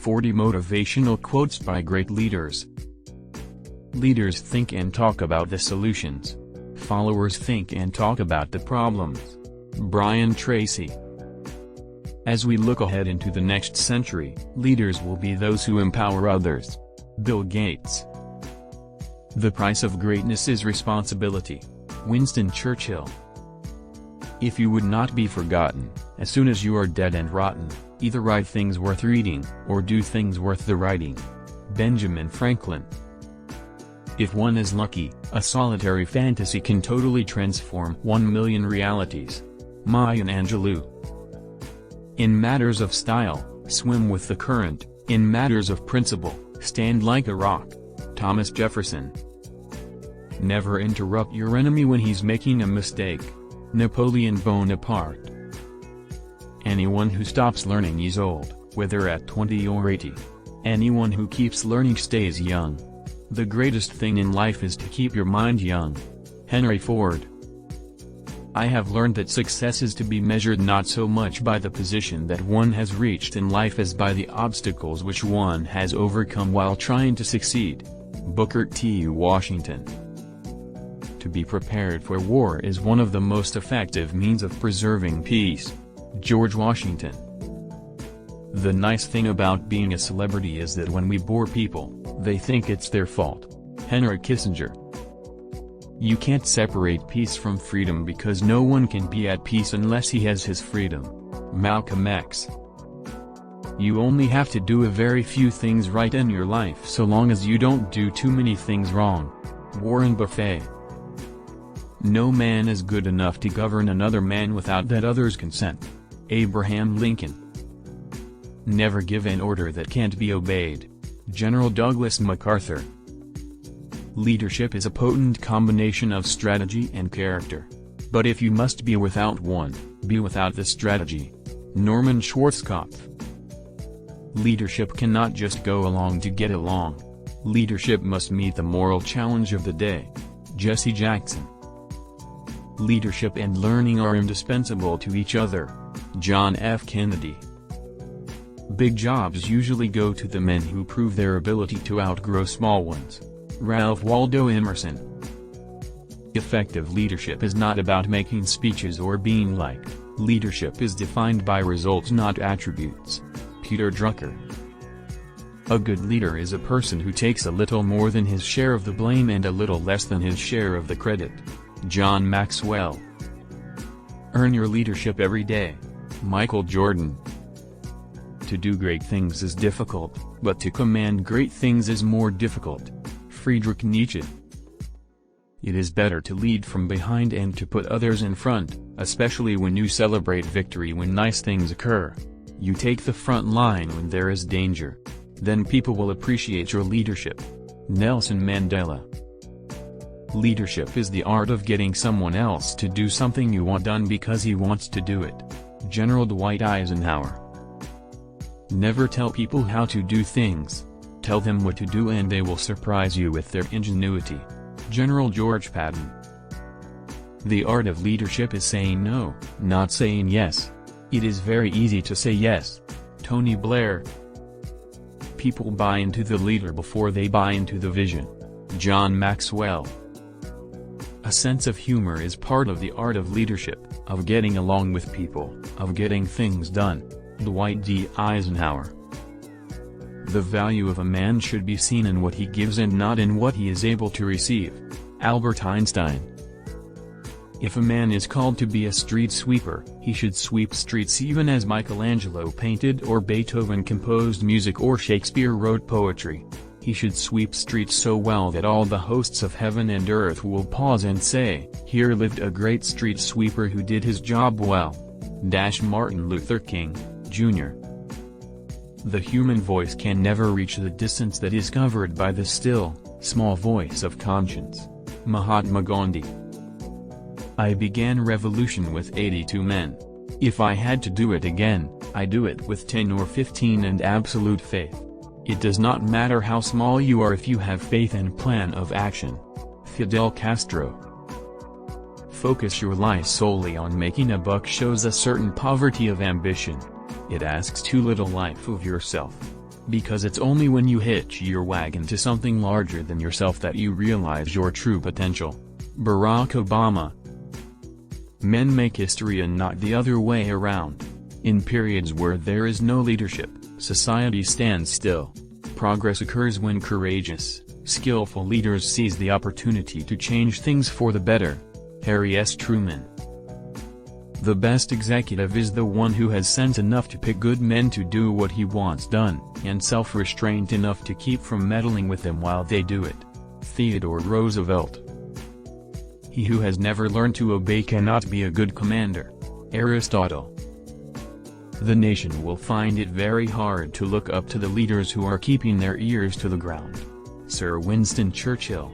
40 Motivational Quotes by Great Leaders. Leaders think and talk about the solutions. Followers think and talk about the problems. Brian Tracy. As we look ahead into the next century, leaders will be those who empower others. Bill Gates. The price of greatness is responsibility. Winston Churchill. If you would not be forgotten, as soon as you are dead and rotten, either write things worth reading, or do things worth the writing. Benjamin Franklin. If one is lucky, a solitary fantasy can totally transform 1,000,000 realities. Maya Angelou. In matters of style, swim with the current; in matters of principle, stand like a rock. Thomas Jefferson. Never interrupt your enemy when he's making a mistake. Napoleon Bonaparte. Anyone who stops learning is old, whether at 20 or 80. Anyone who keeps learning stays young. The greatest thing in life is to keep your mind young. Henry Ford. I have learned that success is to be measured not so much by the position that one has reached in life as by the obstacles which one has overcome while trying to succeed. Booker T. Washington. To be prepared for war is one of the most effective means of preserving peace. George Washington. The nice thing about being a celebrity is that when we bore people, they think it's their fault. Henry Kissinger. You can't separate peace from freedom because no one can be at peace unless he has his freedom. Malcolm X. You only have to do a very few things right in your life so long as you don't do too many things wrong. Warren Buffett. No man is good enough to govern another man without that other's consent. Abraham Lincoln. Never give an order that can't be obeyed. General Douglas MacArthur. Leadership is a potent combination of strategy and character. But if you must be without one, be without the strategy. Norman Schwarzkopf. Leadership cannot just go along to get along. Leadership must meet the moral challenge of the day. Jesse Jackson. Leadership and learning are indispensable to each other. John F. Kennedy. Big jobs usually go to the men who prove their ability to outgrow small ones. Ralph Waldo Emerson. Effective leadership is not about making speeches or being liked. Leadership is defined by results, not attributes. Peter Drucker. A good leader is a person who takes a little more than his share of the blame and a little less than his share of the credit. John Maxwell. Earn your leadership every day. Michael Jordan. To do great things is difficult, but to command great things is more difficult. Friedrich Nietzsche. It is better to lead from behind and to put others in front, especially when you celebrate victory when nice things occur. You take the front line when there is danger. Then people will appreciate your leadership. Nelson Mandela. Leadership is the art of getting someone else to do something you want done because he wants to do it. General Dwight Eisenhower. Never tell people how to do things. Tell them what to do and they will surprise you with their ingenuity. General George Patton. The art of leadership is saying no, not saying yes. It is very easy to say yes. Tony Blair. People buy into the leader before they buy into the vision. John Maxwell. A sense of humor is part of the art of leadership, of getting along with people, of getting things done. Dwight D. Eisenhower. The value of a man should be seen in what he gives and not in what he is able to receive. Albert Einstein. If a man is called to be a street sweeper, he should sweep streets even as Michelangelo painted or Beethoven composed music or Shakespeare wrote poetry. He should sweep streets so well that all the hosts of heaven and earth will pause and say, "Here lived a great street sweeper who did his job well." Martin Luther King, Jr. The human voice can never reach the distance that is covered by the still, small voice of conscience. Mahatma Gandhi. I began revolution with 82 men. If I had to do it again, I'd do it with 10 or 15 and absolute faith. It does not matter how small you are if you have faith and plan of action. Fidel Castro. Focus your life solely on making a buck shows a certain poverty of ambition. It asks too little life of yourself. Because it's only when you hitch your wagon to something larger than yourself that you realize your true potential. Barack Obama. Men make history and not the other way around. In periods where there is no leadership, society stands still. Progress occurs when courageous, skillful leaders seize the opportunity to change things for the better. Harry S. Truman. The best executive is the one who has sense enough to pick good men to do what he wants done, and self-restraint enough to keep from meddling with them while they do it. Theodore Roosevelt. He who has never learned to obey cannot be a good commander. Aristotle. The nation will find it very hard to look up to the leaders who are keeping their ears to the ground. Sir Winston Churchill.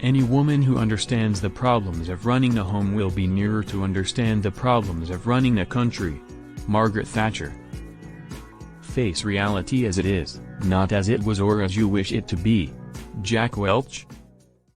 Any woman who understands the problems of running a home will be nearer to understand the problems of running a country. Margaret Thatcher. Face reality as it is, not as it was or as you wish it to be. Jack Welch.